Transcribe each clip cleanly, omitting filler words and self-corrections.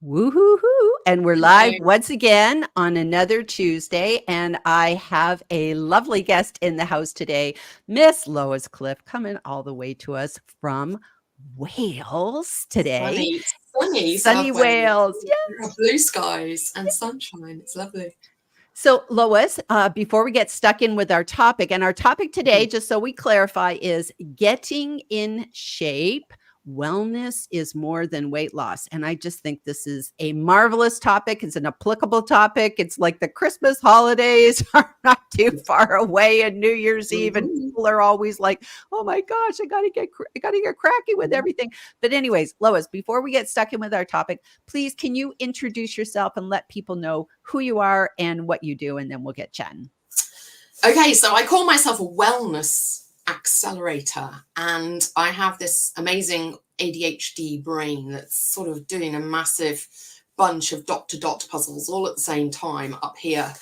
Woo-hoo-hoo. And we're live Hello. once again on another Tuesday. And I have a lovely guest in the house today, Miss Lois Cliff, coming all the way to us from Wales today. Sunny Sunny South Wales. Wales. Yeah. We have blue skies and sunshine. It's lovely. So, Lois, before we get stuck in with our topic, and our topic today, just so we clarify, is getting in shape. Wellness is more than weight loss. And I just think this is a marvelous topic. It's an applicable topic. It's like the Christmas holidays are not too far away, and New Year's Eve, and people are always like, "Oh my gosh, I got to get cracky with everything." But anyways, Lois, before we get stuck in with our topic, please, can you introduce yourself and let people know who you are and what you do, and then we'll get chatting. Okay, so I call myself a wellness accelerator, and I have this amazing ADHD brain that's sort of doing a massive bunch of dot-to-dot puzzles all at the same time up here.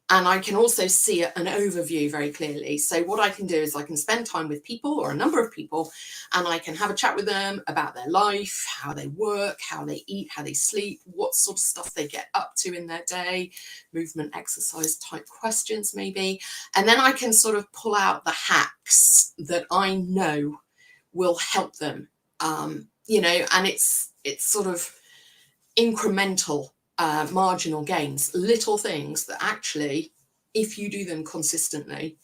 And I can also see an overview very clearly. So what I can do is I can spend time with people, or a number of people, and I can have a chat with them about their life, how they work, how they eat, how they sleep, what sort of stuff they get up to in their day, movement, exercise type questions maybe. And then I can sort of pull out the hacks that I know will help them, and it's sort of incremental marginal gains, little things that actually, if you do them consistently,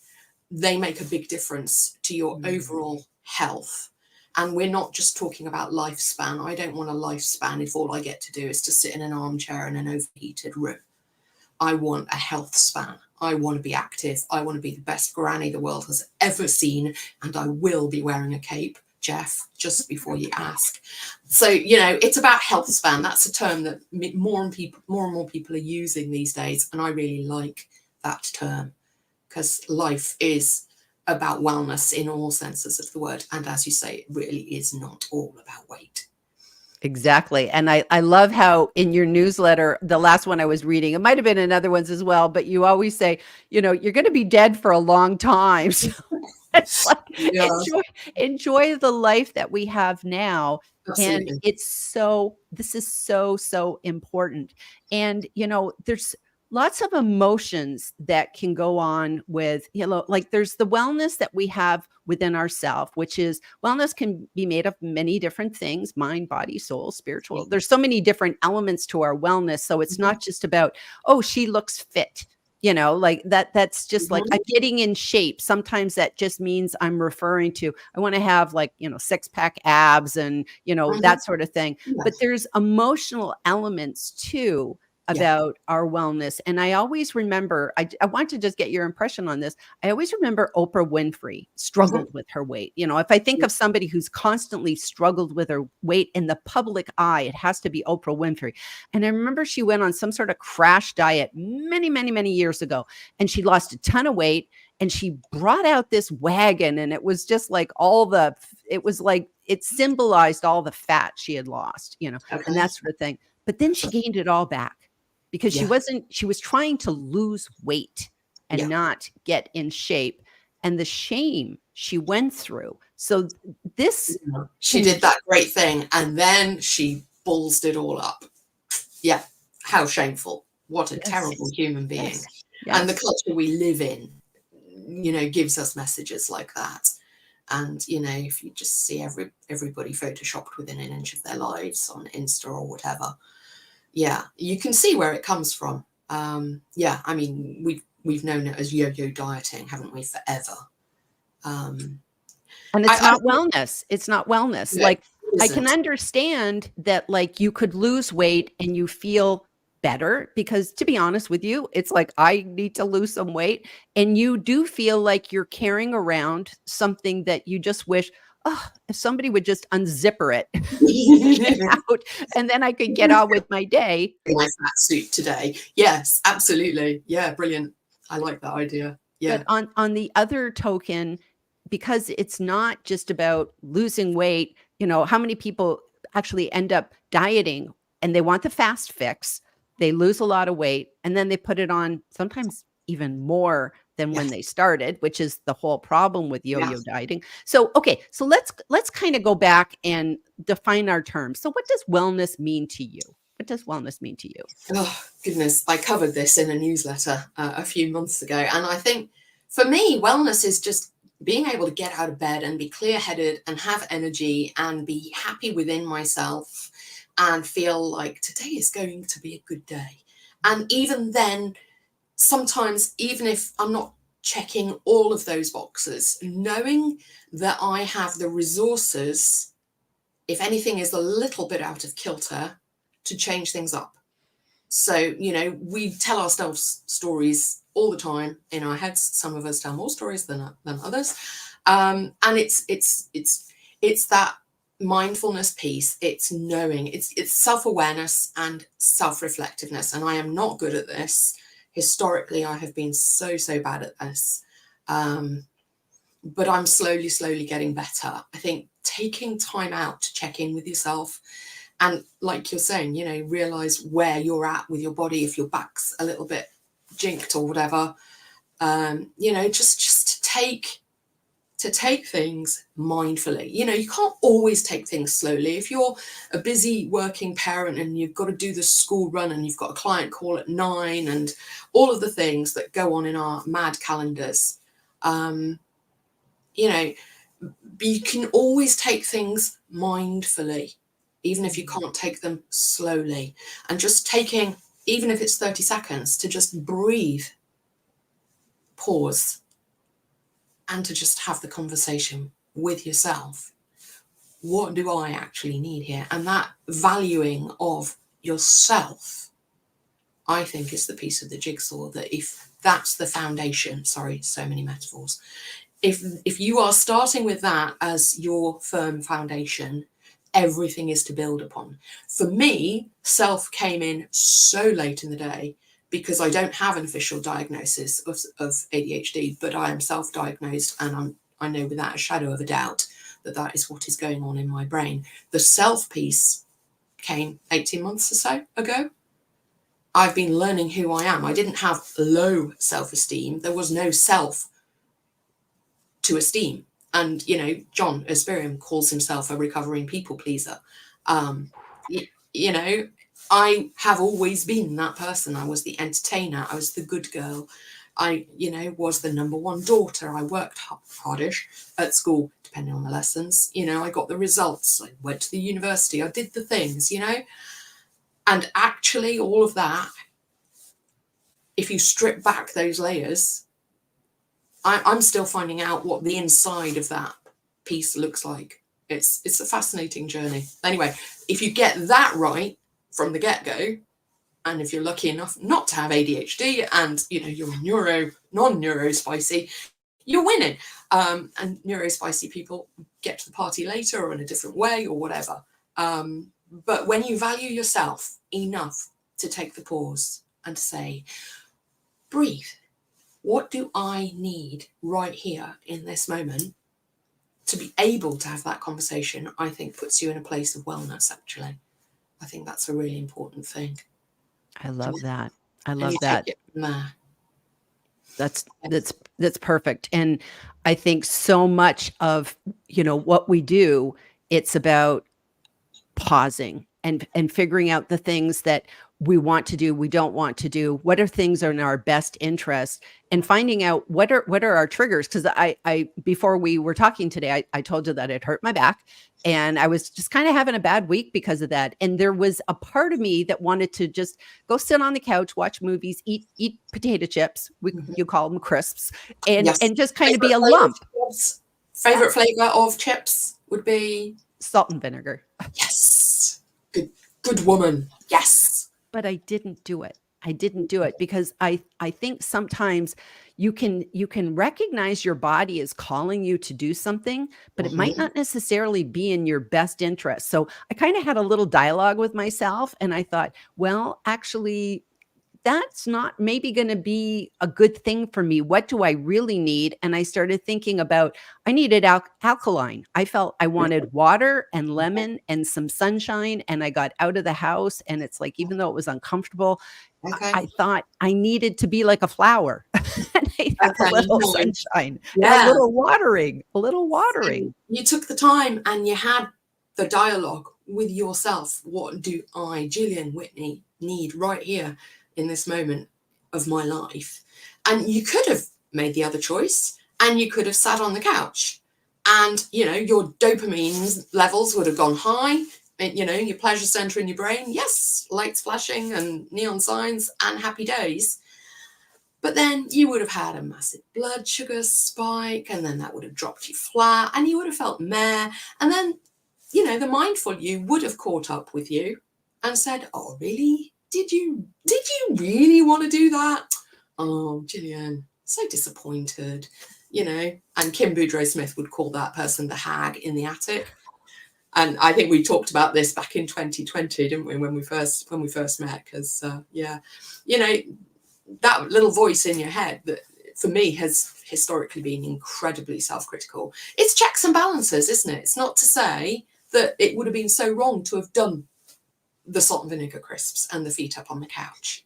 they make a big difference to your overall health. And we're not just talking about lifespan. I don't want a lifespan if all I get to do is to sit in an armchair in an overheated room. I want a health span. I want to be active. I want to be the best granny the world has ever seen. And I will be wearing a cape, Jeff, just before you ask. So, it's about health span. That's a term that more and more people are using these days. And I really like that term, because life is about wellness in all senses of the word. And as you say, it really is not all about weight. Exactly. And I love how in your newsletter, the last one I was reading, it might have been in other ones as well, but you always say, you're going to be dead for a long time. So it's like, Yeah. enjoy the life that we have now. Absolutely. And this is so important. And, there's lots of emotions that can go on with, like there's the wellness that we have within ourselves, which is wellness can be made of many different things: mind, body, soul, spiritual. There's so many different elements to our wellness. So it's not just about, oh, she looks fit. Like that's just like I'm getting in shape. Sometimes that just means I'm referring to, I want to have like, 6-pack abs and, that sort of thing. Yes. But there's emotional elements too about our wellness. And I always remember, I want to just get your impression on this. I always remember Oprah Winfrey struggled with her weight. If I think of somebody who's constantly struggled with her weight in the public eye, it has to be Oprah Winfrey. And I remember she went on some sort of crash diet many years ago, and she lost a ton of weight, and she brought out this wagon, and it was just like it symbolized all the fat she had lost, and that sort of thing. But then she gained it all back, because she was trying to lose weight and not get in shape, and the shame she went through. So she did that great thing, and then she ballsed it all up. Yeah. How shameful. What a terrible human being. Yes. And the culture we live in, gives us messages like that. And, if you just see everybody photoshopped within an inch of their lives on Insta or whatever, you can see where it comes from. I mean, we've known it as yo-yo dieting, haven't we, forever? And it's not wellness. It's not wellness. No, like, I can understand that, like, you could lose weight and you feel better, because to be honest with you, it's like, I need to lose some weight. And you do feel like you're carrying around something that you just wish, oh, if somebody would just unzipper it out, and then I could get on with my day. My fat suit today. Yes, absolutely. Yeah, brilliant. I like that idea. Yeah. But on the other token, because it's not just about losing weight, how many people actually end up dieting and they want the fast fix, they lose a lot of weight, and then they put it on sometimes even more than when they started, which is the whole problem with yo-yo dieting. So, okay, so let's kind of go back and define our terms. So what does wellness mean to you? What does wellness mean to you? Oh, goodness. I covered this in a newsletter a few months ago. And I think for me, wellness is just being able to get out of bed and be clear-headed and have energy and be happy within myself and feel like today is going to be a good day. And even then, sometimes, even if I'm not checking all of those boxes, knowing that I have the resources, if anything is a little bit out of kilter, to change things up. So, you know, we tell ourselves stories all the time in our heads. Some of us tell more stories than others. And it's that mindfulness piece. It's knowing, it's self-awareness and self-reflectiveness. And I am not good at this. Historically, I have been so bad at this. But I'm slowly getting better. I think taking time out to check in with yourself, and like you're saying, you know, realize where you're at with your body, if your back's a little bit jinked or whatever, you know, just to take things mindfully. You know, you can't always take things slowly. If you're a busy working parent and you've got to do the school run and you've got a client call at 9 and all of the things that go on in our mad calendars, you know, you can always take things mindfully, even if you can't take them slowly. And just taking, even if it's 30 seconds, to just breathe, pause, and to just have the conversation with yourself. What do I actually need here? And that valuing of yourself, I think, is the piece of the jigsaw, that if that's the foundation, sorry, so many metaphors. If you are starting with that as your firm foundation, everything is to build upon. For me, self came in so late in the day because I don't have an official diagnosis of ADHD, but I am self-diagnosed, and I know without a shadow of a doubt that that is what is going on in my brain. The self piece came 18 months or so ago. I've been learning who I am. I didn't have low self-esteem. There was no self to esteem. And, you know, John Asperium calls himself a recovering people pleaser. You know, I have always been that person. I was the entertainer. I was the good girl. I, you know, was the number one daughter. I worked hardish at school, depending on the lessons. You know, I got the results. I went to the university. I did the things, you know. And actually all of that, if you strip back those layers, I'm still finding out what the inside of that piece looks like. It's a fascinating journey. Anyway, if you get that right from the get-go, and if you're lucky enough not to have ADHD and, you know, you're non-neurospicy, you're winning. And neurospicy people get to the party later or in a different way or whatever. But when you value yourself enough to take the pause and to say, breathe. What do I need right here in this moment to be able to have that conversation? I think puts you in a place of wellness, actually. I think that's a really important thing. I love that. I And love you that. take it from there. That's perfect. And I think so much of, you know, what we do, it's about pausing and figuring out the things that we want to do, we don't want to do, what are things are in our best interest, and finding out what are our triggers. Because I before we were talking today, I told you that it hurt my back and I was just kind of having a bad week because of that. And there was a part of me that wanted to just go sit on the couch, watch movies, eat potato chips. You call them crisps, and Yes. and just kind of Favorite be a flavour lump. Favorite flavor of chips would be Salt and vinegar. yes. Good woman. Yes. But I didn't do it. I didn't do it because I think sometimes you can recognize your body is calling you to do something, but it might not necessarily be in your best interest. So I kind of had a little dialogue with myself and I thought, well, actually, that's not maybe going to be a good thing for me. What do I really need? And I started thinking about, I needed alkaline. I felt I wanted water and lemon and some sunshine. And I got out of the house and it's like, even though it was uncomfortable, Okay. I thought I needed to be like a flower and I had a little sunshine and a little watering, You took the time and you had the dialogue with yourself. What do I, Gillian, Whitney, need right here in this moment of my life? And you could have made the other choice, and you could have sat on the couch, and, you know, your dopamine levels would have gone high, and, you know, your pleasure center in your brain, yes, lights flashing and neon signs and happy days. But then you would have had a massive blood sugar spike, and then that would have dropped you flat, and you would have felt meh. And then, you know, the mindful you would have caught up with you and said, oh, really? Did you really want to do that? Oh, Gillian, so disappointed, you know. And Kim Boudreau-Smith would call that person the hag in the attic. And I think we talked about this back in 2020, didn't we, when we first met? Because, yeah, you know, that little voice in your head that for me has historically been incredibly self-critical. It's checks and balances, isn't it? It's not to say that it would have been so wrong to have done the salt and vinegar crisps and the feet up on the couch.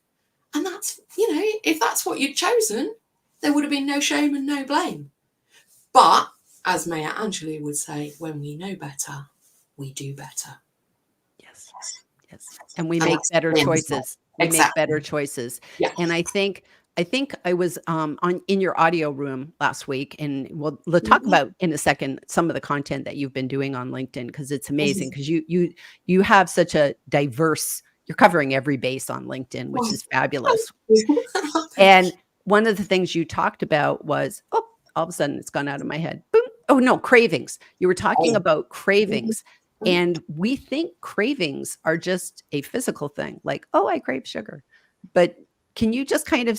And that's, you know, if that's what you'd chosen, there would have been no shame and no blame. But as Maya Angelou would say, when we know better, we do better. Yes. Yes. And we make better choices. We make better choices. Yeah. And I think I was in your audio room last week, and we'll talk about in a second some of the content that you've been doing on LinkedIn, because it's amazing, because you have such a diverse, you're covering every base on LinkedIn, which is fabulous. And one of the things you talked about was, oh, all of a sudden it's gone out of my head. Boom. Oh no, cravings. You were talking about cravings. And we think cravings are just a physical thing, like, oh, I crave sugar. But can you just kind of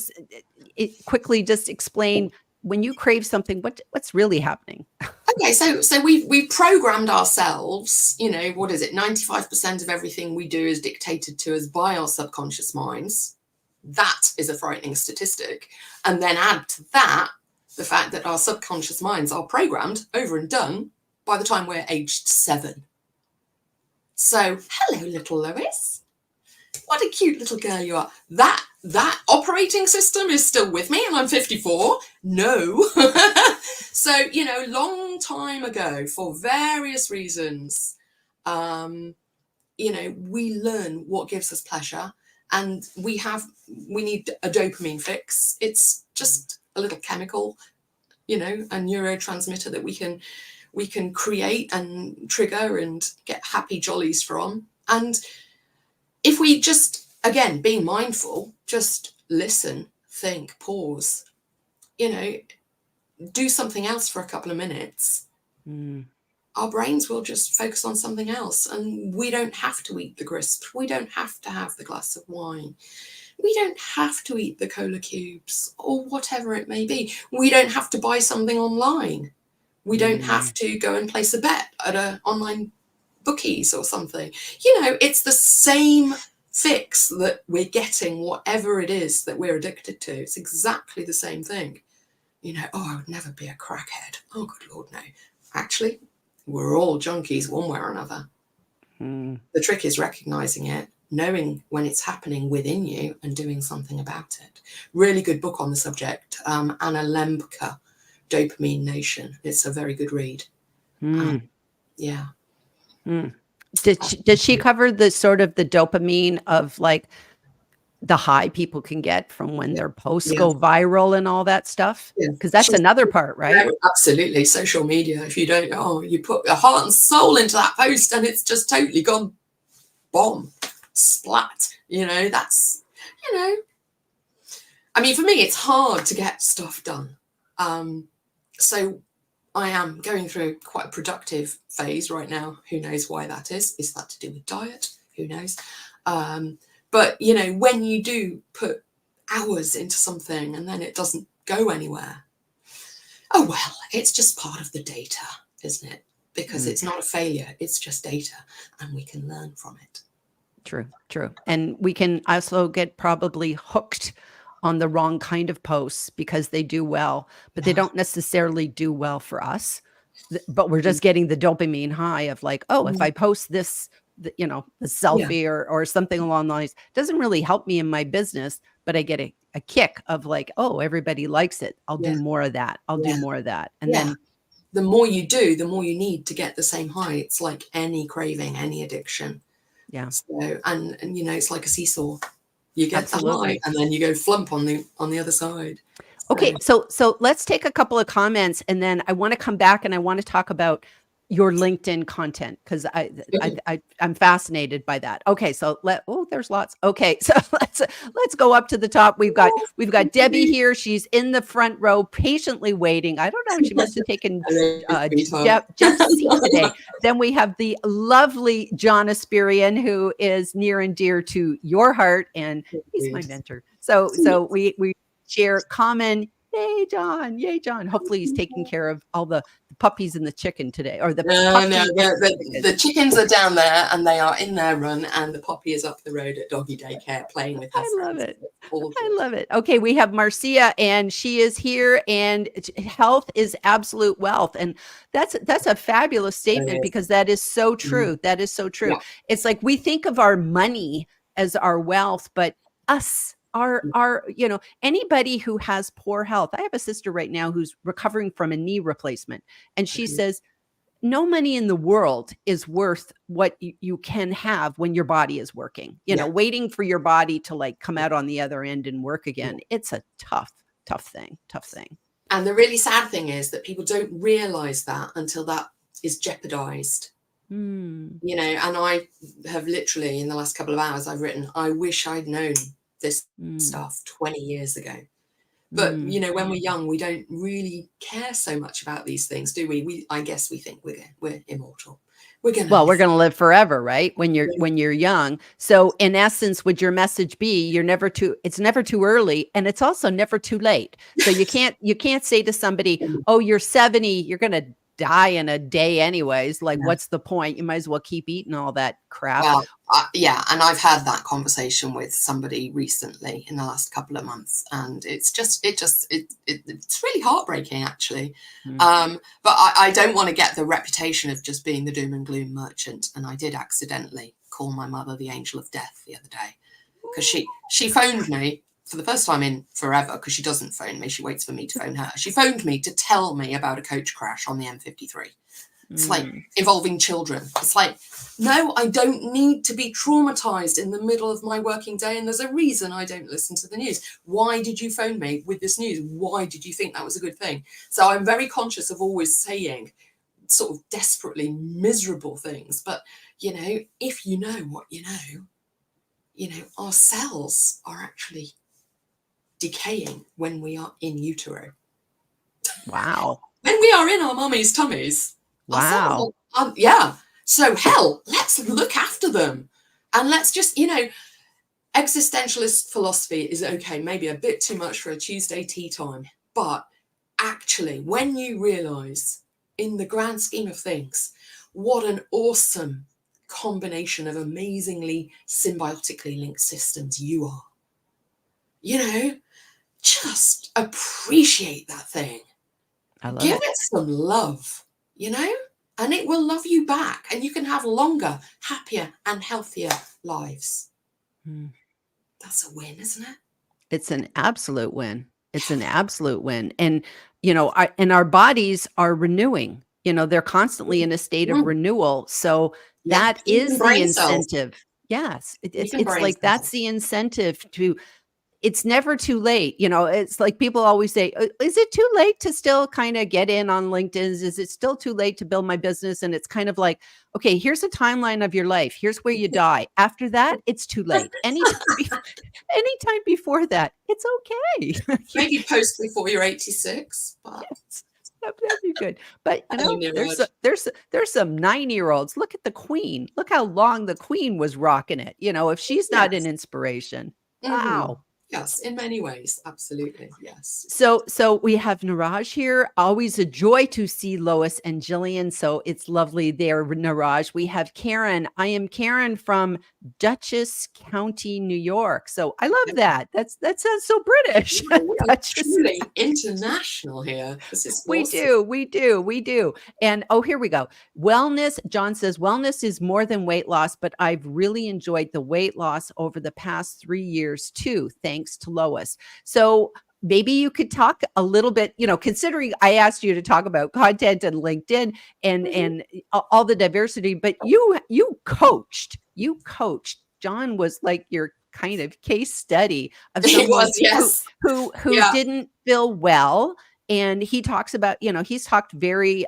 quickly just explain, when you crave something, what's really happening? Okay, so we've programmed ourselves, you know, what is it? 95% of everything we do is dictated to us by our subconscious minds. That is a frightening statistic. And then add to that the fact that our subconscious minds are programmed, over and done, by the time we're aged 7. So, hello, little Lois. What a cute little girl you are. That operating system is still with me, and I'm 54. No. So, you know, long time ago, for various reasons, you know, we learn what gives us pleasure, and we need a dopamine fix. It's just a little chemical, you know, a neurotransmitter that we can create and trigger and get happy jollies from. And if we just, again, being mindful, just listen, think, pause, you know, do something else for a couple of minutes, our brains will just focus on something else. And we don't have to eat the crisps. We don't have to have the glass of wine. We don't have to eat the cola cubes or whatever it may be. We don't have to buy something online. We don't have to go and place a bet at an online bookies or something. You know, it's the same fix that we're getting, whatever it is that we're addicted to. It's exactly the same thing. You know, oh, I would never be a crackhead. Oh, good Lord, no. Actually, we're all junkies one way or another. The trick is recognizing it, knowing when it's happening within you, and doing something about it. Really good book on the subject, Anna Lembke, Dopamine Nation. It's a very good read. Yeah. Did she cover the sort of the dopamine of like the high people can get from when their posts go viral and all that stuff? Because that's another part, right? Yeah, absolutely. Social media. If you don't, you put your heart and soul into that post and it's just totally gone bomb, splat. You know, that's, you know, I mean, for me, it's hard to get stuff done. So I am going through quite a productive phase right now. Who knows why that is? Is that to do with diet? Who knows? But, you know, when you do put hours into something and then it doesn't go anywhere, oh, well, it's just part of the data, isn't it? Because it's not a failure. It's just data, and we can learn from it. True, true. And we can also get probably hooked on the wrong kind of posts because they do well, but they don't necessarily do well for us. But we're just getting the dopamine high of like, oh, if I post this, you know, the selfie or something along those lines, doesn't really help me in my business, but I get a kick of like, oh, everybody likes it. I'll do more of that. I'll do more of that. And then the more you do, the more you need to get the same high. It's like any craving, any addiction. Yeah. So, and you know, it's like a seesaw. You get the Absolutely. high, and then you go flump on the other side. Okay, so let's take a couple of comments, and then I want to come back and I want to talk about your LinkedIn content, because I'm fascinated by that. Okay, so there's lots. Okay, so let's go up to the top. We've got Debbie here. She's in the front row, patiently waiting. I don't know. She must have taken Jeff's seat today. Then we have the lovely John Asperian, who is near and dear to your heart, and he's my mentor. So we share common. Yay, John. Hopefully he's taking care of all the puppies and the chicken today, or the the chickens are down there and they are in their run, and the puppy is up the road at doggy daycare playing with her friends. I love it. Okay, we have Marcia, and she is here, and health is absolute wealth. And that's a fabulous statement, because that is so true. That is so true. Yeah. It's like we think of our money as our wealth, but us, our anybody who has poor health. I have a sister right now who's recovering from a knee replacement, and she says no money in the world is worth what you can have when your body is working. Waiting for your body to like come out on the other end and work again. It's a tough thing. And the really sad thing is that people don't realize that until that is jeopardized. And I have literally, in the last couple of hours, I've written, I wish I'd known this stuff 20 years ago. But when we're young, we don't really care so much about these things, do we? I guess we think we're immortal. We're gonna live forever, right? When you're young. So in essence, would your message be it's never too early, and it's also never too late. So you can't say to somebody, oh, you're 70, you're gonna die in a day anyways. Like, what's the point? You might as well keep eating all that crap. Well, yeah. And I've had that conversation with somebody recently in the last couple of months, and it's really heartbreaking, actually. But I don't want to get the reputation of just being the doom and gloom merchant. And I did accidentally call my mother the angel of death the other day, because she phoned me for the first time in forever, because she doesn't phone me. She waits for me to phone her. She phoned me to tell me about a coach crash on the M53. It's like involving children. It's like, no, I don't need to be traumatized in the middle of my working day. And there's a reason I don't listen to the news. Why did you phone me with this news? Why did you think that was a good thing? So I'm very conscious of always saying sort of desperately miserable things. But, if you know what you know, our cells are actually decaying when we are in utero. Wow. When we are in our mummy's tummies. Wow. Yeah. So hell, let's look after them. And let's just, existentialist philosophy is okay, maybe a bit too much for a Tuesday tea time. But actually, when you realize in the grand scheme of things, what an awesome combination of amazingly symbiotically linked systems you are, just appreciate that thing. Give it some love, and it will love you back, and you can have longer, happier, and healthier lives. That's a win, isn't it? It's an absolute win. It's an absolute win. And, and our bodies are renewing, they're constantly in a state of renewal. So that is the incentive. Yes. It's like, that's the incentive to, it's never too late. It's like people always say, is it too late to still kind of get in on LinkedIn? Is it still too late to build my business? And it's kind of like, okay, here's a timeline of your life. Here's where you die. After that, it's too late. Anytime before that, it's okay. Maybe post before you're 86. But yes, that'd be good. But there's some 9-year-olds. Look at the Queen. Look how long the Queen was rocking it. If she's not an inspiration. Wow. Yes, in many ways. Absolutely. Yes. So we have Niraj here. Always a joy to see Lois and Gillian. So it's lovely there, Niraj. We have Karen. I am Karen from Dutchess County, New York. So I love that. That sounds so British. We're truly international here. This is awesome. We do. And here we go. Wellness. John says wellness is more than weight loss, but I've really enjoyed the weight loss over the past 3 years too. Thanks to Lois. So maybe you could talk a little bit, considering I asked you to talk about content and LinkedIn and all the diversity, but you coached. John was like your kind of case study of He someone was, yes. who Yeah. didn't feel well. And he talks about, he's talked very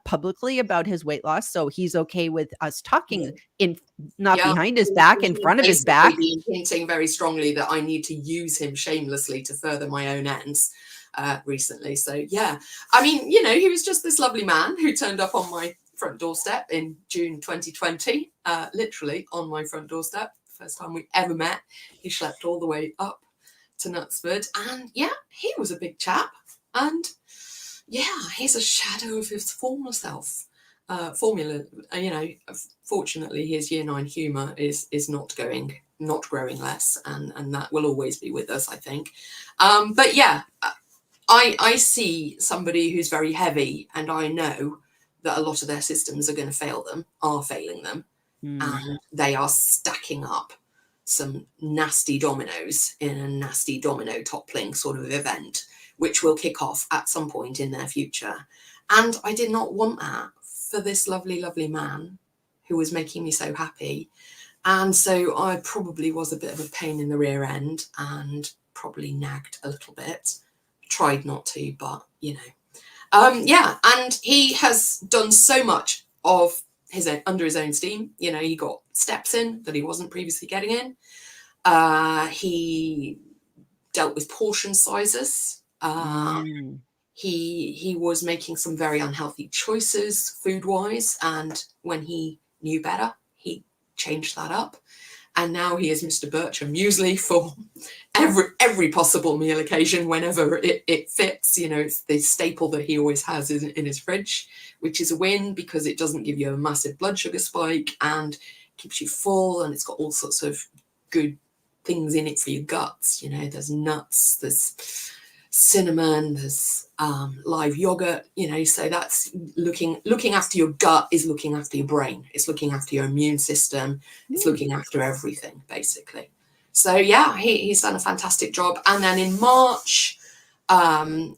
publicly about his weight loss. So he's okay with us talking not behind his back, in front of his back. Been hinting very strongly that I need to use him shamelessly to further my own ends recently. So yeah, I mean, he was just this lovely man who turned up on my front doorstep in June 2020, literally on my front doorstep. First time we ever met. He schlepped all the way up to Knutsford, and yeah, he was a big chap. And yeah, he's a shadow of his former self. Fortunately, his year 9 humour is not growing less, and that will always be with us, I think. But yeah, I see somebody who's very heavy, and I know that a lot of their systems are failing them, and they are stacking up some nasty dominoes in a nasty domino toppling sort of event, which will kick off at some point in their future. And I did not want that for this lovely, lovely man who was making me so happy. And so I probably was a bit of a pain in the rear end and probably nagged a little bit. Tried not to, but yeah. And he has done so much of under his own steam. He got steps in that he wasn't previously getting in. He dealt with portion sizes. He was making some very unhealthy choices food-wise, and when he knew better, he changed that up. And now he is Mr. Bircham muesli for every possible meal occasion whenever it fits. It's the staple that he always has in his fridge, which is a win because it doesn't give you a massive blood sugar spike and keeps you full, and it's got all sorts of good things in it for your guts. There's nuts, there's cinnamon, there's live yogurt, so that's looking after your gut is looking after your brain, it's looking after your immune system, it's looking after everything basically. So yeah, he's done a fantastic job. And then in March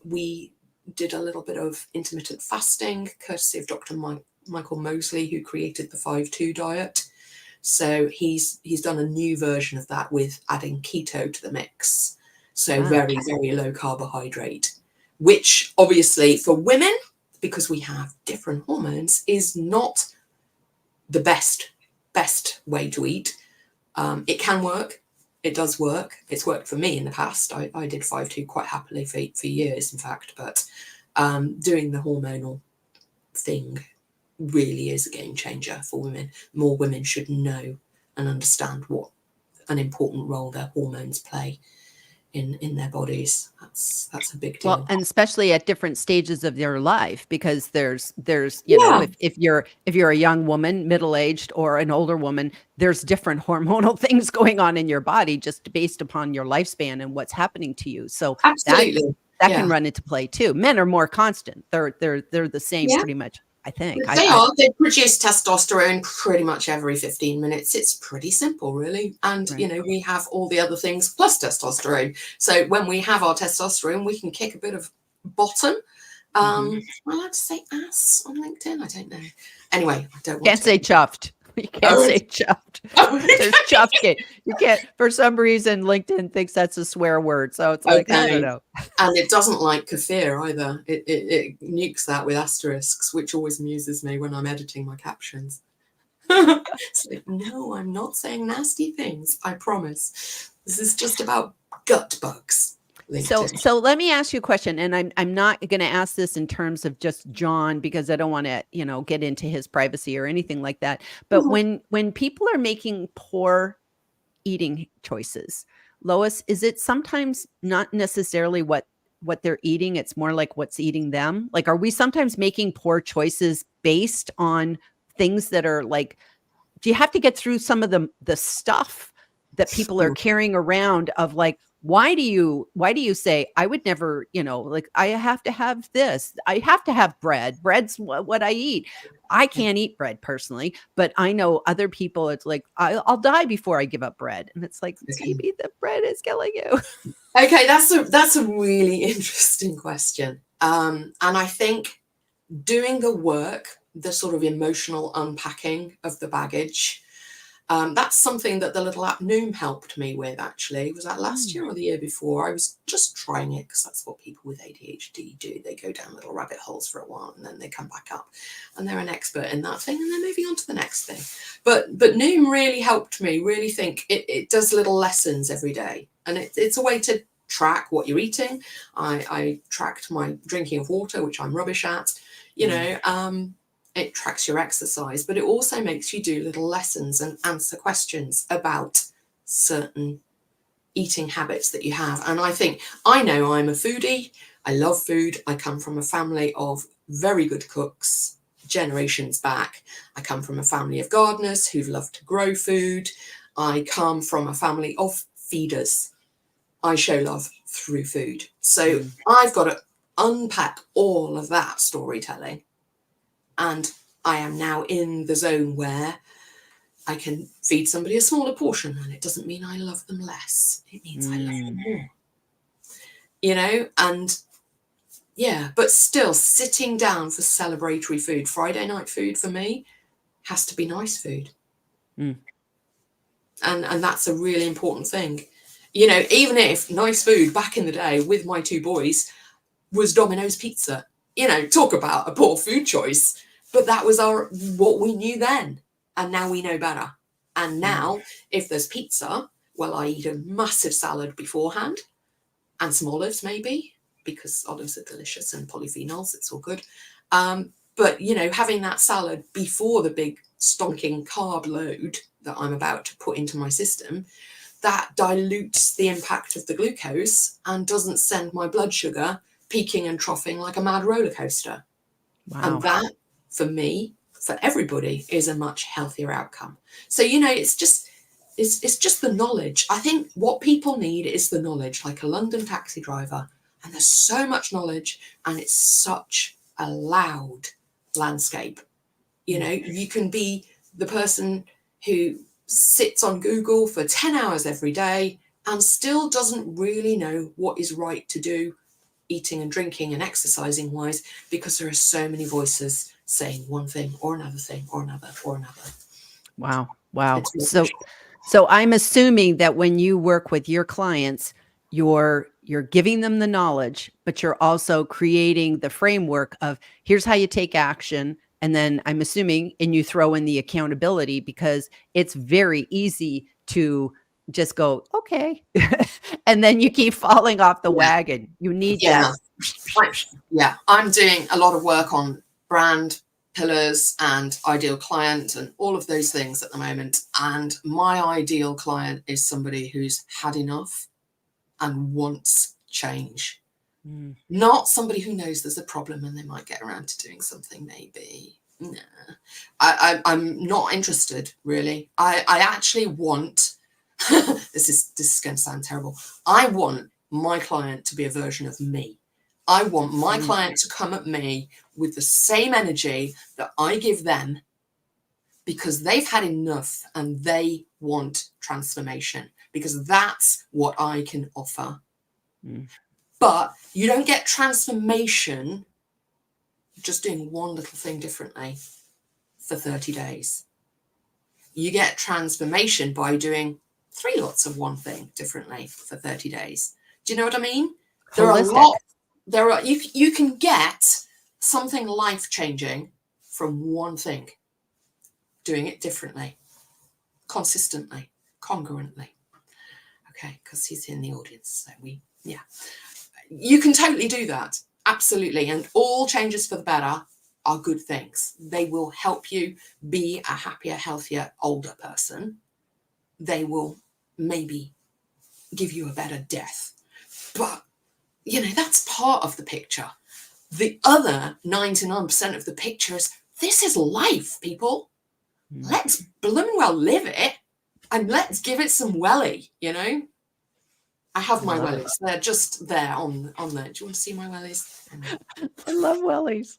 we did a little bit of intermittent fasting courtesy of Dr. Michael Mosley, who created the 5-2 diet. So he's done a new version of that with adding keto to the mix. So very, very low carbohydrate, which obviously for women, because we have different hormones, is not the best way to eat. It can work. It does work. It's worked for me in the past. I did 5-2 quite happily for years, in fact. But doing the hormonal thing really is a game changer for women. More women should know and understand what an important role their hormones play in their bodies. That's a big deal. Well, and especially at different stages of your life, because there's if you're a young woman, middle-aged, or an older woman, there's different hormonal things going on in your body just based upon your lifespan and what's happening to you. So absolutely that can run into play too. Men are more constant. They're the same pretty much. I think they produce testosterone pretty much every 15 minutes. It's pretty simple, really. And we have all the other things plus testosterone. So when we have our testosterone, we can kick a bit of bottom. Am I allowed to say ass on LinkedIn? I don't know. Anyway, I don't want to say chuffed. You can't say chuffed. There's chuffed. You can't, for some reason, LinkedIn thinks that's a swear word. So it's like, I don't know. And it doesn't like kefir either. It nukes that with asterisks, which always amuses me when I'm editing my captions. It's like, no, I'm not saying nasty things. I promise. This is just about gut bugs. So let me ask you a question, and I'm not going to ask this in terms of just John, because I don't want to, get into his privacy or anything like that. But when people are making poor eating choices, Lois, is it sometimes not necessarily what they're eating? It's more like what's eating them. Like, are we sometimes making poor choices based on things that are like, do you have to get through some of the stuff that people are carrying around of like, why do you say, I would never, like, I have to have this. I have to have bread. Bread's what I eat. I can't eat bread personally, but I know other people, it's like, I'll die before I give up bread. And it's like, maybe the bread is killing you. Okay, that's a really interesting question. And I think doing the work, the sort of emotional unpacking of the baggage, that's something that the little app Noom helped me with, actually. Was that last year or the year before? I was just trying it because that's what people with ADHD do. They go down little rabbit holes for a while and then they come back up and they're an expert in that thing and they're moving on to the next thing. But Noom really helped me really think. It does little lessons every day, and it's a way to track what you're eating. I tracked my drinking of water, which I'm rubbish at, it tracks your exercise, but it also makes you do little lessons and answer questions about certain eating habits that you have. And I know I'm a foodie. I love food. I come from a family of very good cooks, generations back. I come from a family of gardeners who've loved to grow food. I come from a family of feeders. I show love through food. So I've got to unpack all of that storytelling. And I am now in the zone where I can feed somebody a smaller portion, and it doesn't mean I love them less. It means I love them more. And yeah, but still sitting down for celebratory food, Friday night food for me has to be nice food. And that's a really important thing. Even if nice food back in the day with my two boys was Domino's pizza, talk about a poor food choice. But that was what we knew then. And now we know better. And now, if there's pizza, well, I eat a massive salad beforehand and some olives maybe, because olives are delicious and polyphenols, it's all good. But, having that salad before the big stonking carb load that I'm about to put into my system, that dilutes the impact of the glucose and doesn't send my blood sugar peaking and troughing like a mad roller coaster. Wow. And that, for me, for everybody, is a much healthier outcome. So, it's just the knowledge. I think what people need is the knowledge, like a London taxi driver. And there's so much knowledge, and it's such a loud landscape. You can be the person who sits on Google for 10 hours every day and still doesn't really know what is right to do, eating and drinking and exercising wise, because there are so many voices saying one thing or another thing or another or another. Wow. So I'm assuming that when you work with your clients, you're giving them the knowledge, but you're also creating the framework of, here's how you take action. And then I'm assuming, and you throw in the accountability, because it's very easy to just go, okay. And then you keep falling off the wagon. You need that. I'm doing a lot of work on brand pillars and ideal client and all of those things at the moment. And my ideal client is somebody who's had enough and wants change. Not somebody who knows there's a problem and they might get around to doing something maybe. No, I'm not interested, really. I actually want, this is going to sound terrible, I want my client to be a version of me. I want my client to come at me with the same energy that I give them, because they've had enough and they want transformation, because that's what I can offer. But you don't get transformation just doing one little thing differently for 30 days. You get transformation by doing 3 lots of one thing differently for 30 days. Do you know what I mean? You can get something life-changing from one thing, doing it differently, consistently, congruently. Okay, because he's in the audience, so you can totally do that, absolutely. And all changes for the better are good things. They will help you be a happier, healthier, older person. They will maybe give you a better death, but that's part of the picture. The other 99% of the picture is, this is life, people. Let's blooming well live it, and let's give it some welly, I have my love it. wellies. They're just there on there. Do you want to see my wellies? I love wellies.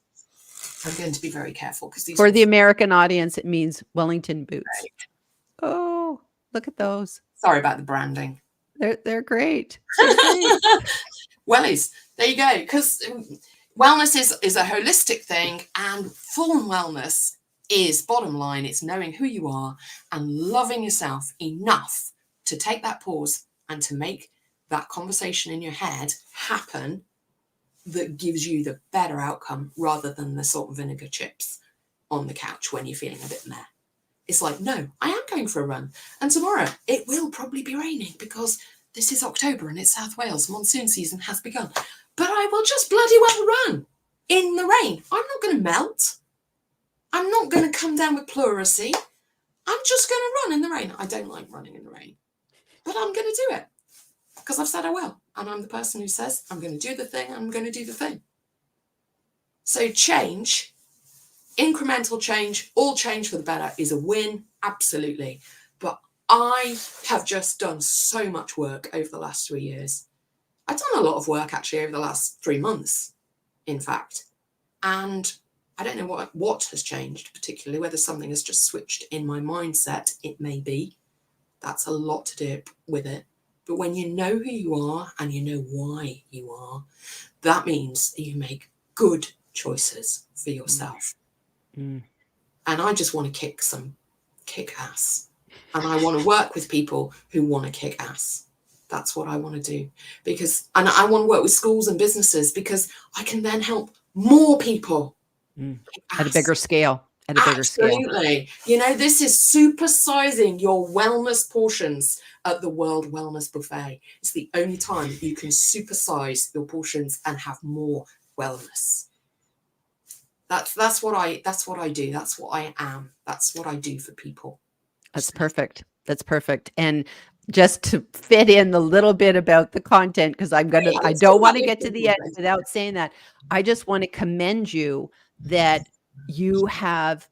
I'm going to be very careful because these For the American audience, it means Wellington Boots. Right. Oh, look at those. Sorry about the branding. They're great. They're great. Wellies, there you go. Because wellness is a holistic thing, and full wellness is, bottom line, it's knowing who you are and loving yourself enough to take that pause and to make that conversation in your head happen that gives you the better outcome, rather than the salt and vinegar chips on the couch when you're feeling a bit meh. It's like, no, I am going for a run. And tomorrow it will probably be raining because this is October and it's South Wales. Monsoon season has begun. But I will just bloody well run in the rain. I'm not going to melt. I'm not going to come down with pleurisy. I'm just going to run in the rain. I don't like running in the rain, but I'm going to do it because I've said I will. And I'm the person who says, I'm going to do the thing. I'm going to do the thing. So change, incremental change, all change for the better is a win. Absolutely. But I have just done so much work over the last 3 years. I've done a lot of work actually over the last 3 months, in fact. And I don't know what has changed, particularly whether something has just switched in my mindset. It may be. That's a lot to do with it. But when you know who you are and you know why you are, that means you make good choices for yourself. And I just want to kick ass. And I want to work with people who want to kick ass. That's what I want to do. And I want to work with schools and businesses because I can then help more people. At a bigger scale. Absolutely. You know, this is supersizing your wellness portions at the World Wellness Buffet. It's the only time you can supersize your portions and have more wellness. That's what I do. That's what I am. That's what I do for people. That's perfect. That's perfect. And just to fit in a little bit about the content, because I don't want to get to the end without saying that. I just want to commend you that you have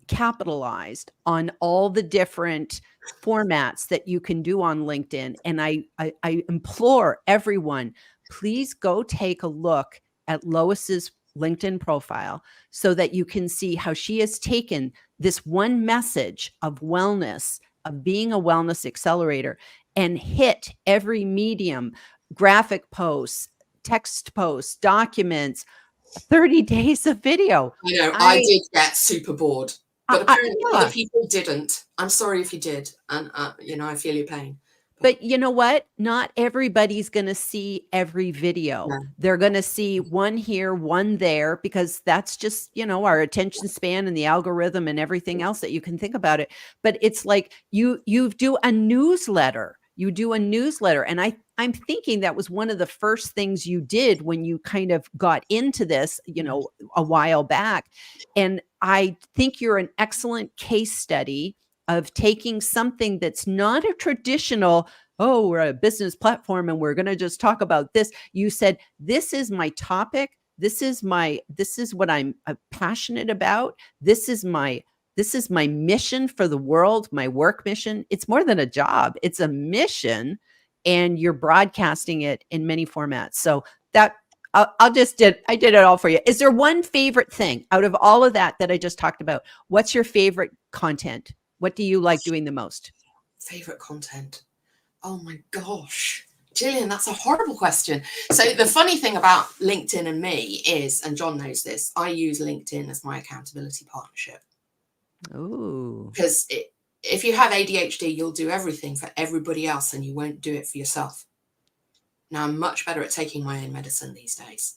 capitalized on all the different formats that you can do on LinkedIn. And I implore everyone, please go take a look at Lois's LinkedIn profile so that you can see how she has taken this one message of wellness, of being a wellness accelerator, and hit every medium, graphic posts, text posts, documents, 30 days of video. You know, I did get super bored, but apparently other people didn't. I'm sorry if you did. And, you know, I feel your pain. But you know what? Not everybody's going to see every video. Yeah. They're going to see one here, one there, because that's just, you know, our attention span and the algorithm and everything else that you can think about it. But it's like you do a newsletter. You do a newsletter. And I'm thinking that was one of the first things you did when you kind of got into this, you know, a while back. And I think you're an excellent case study of taking something that's not a traditional, oh, we're a business platform and we're going to just talk about this. You said, this is my topic. This is what I'm passionate about. This is my mission for the world, my work mission. It's more than a job. It's a mission, and you're broadcasting it in many formats. So that I did it all for you. Is there one favorite thing out of all of that I just talked about? What's your favorite content? What do you like doing the most? Favorite content? Oh my gosh. Gillian, that's a horrible question. So the funny thing about LinkedIn and me is, and John knows this, I use LinkedIn as my accountability partnership. Oh. Because if you have ADHD, you'll do everything for everybody else and you won't do it for yourself. Now, I'm much better at taking my own medicine these days.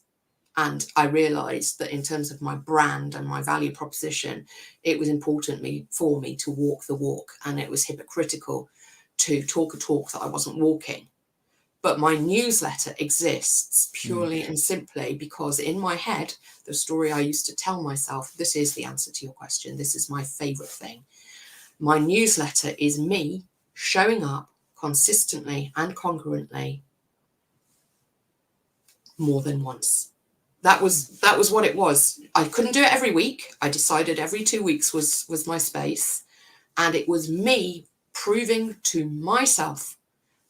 And I realized that in terms of my brand and my value proposition, it was important for me to walk the walk. And it was hypocritical to talk a talk that I wasn't walking. But my newsletter exists purely and simply because in my head, the story I used to tell myself, this is the answer to your question. This is my favorite thing. My newsletter is me showing up consistently and congruently more than once. That was what it was. I couldn't do it every week. I decided every 2 weeks was my space. And it was me proving to myself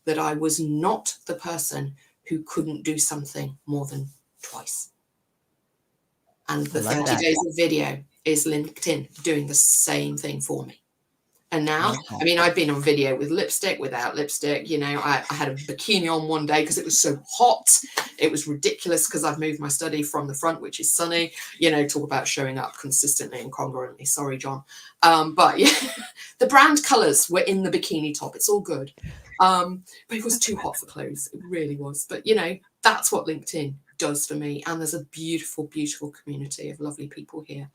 that I was not the person who couldn't do something more than twice. And the 30 days of video is LinkedIn doing the same thing for me. And now, I mean, I've been on video with lipstick, without lipstick. You know, I had a bikini on one day because it was so hot. It was ridiculous because I've moved my study from the front, which is sunny. You know, talk about showing up consistently and congruently. Sorry, John. But yeah, the brand colors were in the bikini top. It's all good. But it was too hot for clothes. It really was. But, you know, that's what LinkedIn does for me. And there's a beautiful, beautiful community of lovely people here,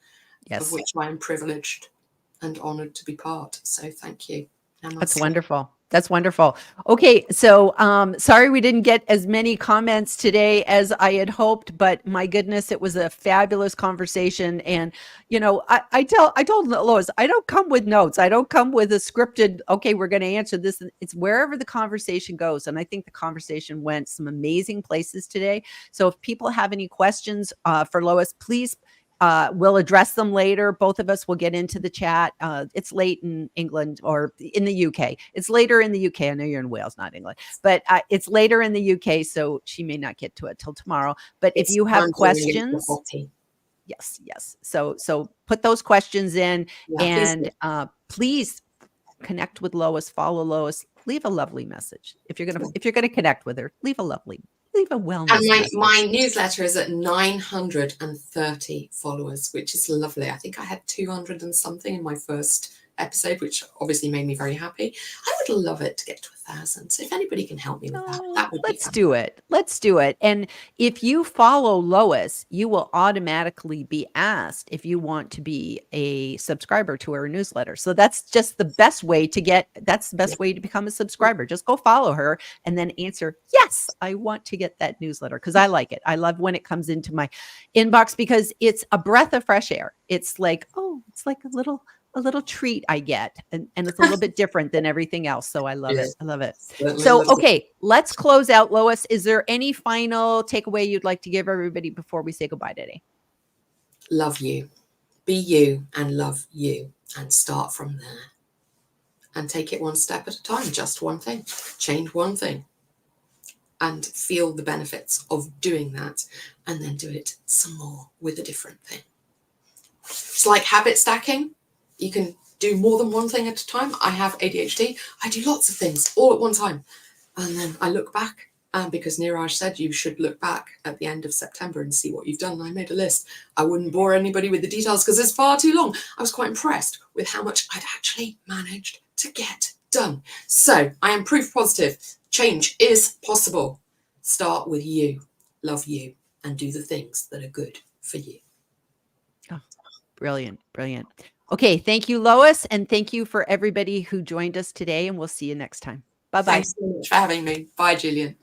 of which I am privileged and honored to be part. So thank you. That's wonderful. That's wonderful. Okay. So, sorry we didn't get as many comments today as I had hoped, but my goodness, it was a fabulous conversation. And, you know, I told Lois, I don't come with notes. I don't come with a scripted, okay, we're going to answer this. It's wherever the conversation goes. And I think the conversation went some amazing places today. So if people have any questions for Lois, please, we'll address them later. Both of us will get into the chat. It's late in England or in the UK. It's later in the UK. I know you're in Wales, not England, but it's later in the UK. So she may not get to it till tomorrow. But if you have questions, yes. So put those questions in, and please connect with Lois, follow Lois, leave a lovely message. If you're gonna connect with her, leave a wellness and message. My newsletter is at 930 followers, which is lovely. I think I had 200 and something in my first episode, which obviously made me very happy. I would love it to get to 1,000. So if anybody can help me with that would be Let's do it. Let's do it. And if you follow Lois, you will automatically be asked if you want to be a subscriber to her newsletter. So that's just the best way to way to become a subscriber. Just go follow her and then answer, yes, I want to get that newsletter, because I like it. I love when it comes into my inbox because it's a breath of fresh air. It's like, oh, it's like a little treat I get. And it's a little bit different than everything else. So I love it. I love it. So, okay, let's close out. Lois, is there any final takeaway you'd like to give everybody before we say goodbye today? Love you. Be you and love you, and start from there. And take it one step at a time. Just one thing. Change one thing. And feel the benefits of doing that. And then do it some more with a different thing. It's like habit stacking. You can do more than one thing at a time. I have ADHD. I do lots of things all at one time. And then I look back, because Neeraj said you should look back at the end of September and see what you've done. And I made a list. I wouldn't bore anybody with the details because it's far too long. I was quite impressed with how much I'd actually managed to get done. So I am proof positive. Change is possible. Start with you, love you, and do the things that are good for you. Oh, brilliant, brilliant. Okay, thank you, Lois, and thank you for everybody who joined us today, and we'll see you next time. Bye-bye. Thanks so much for having me. Bye, Gillian.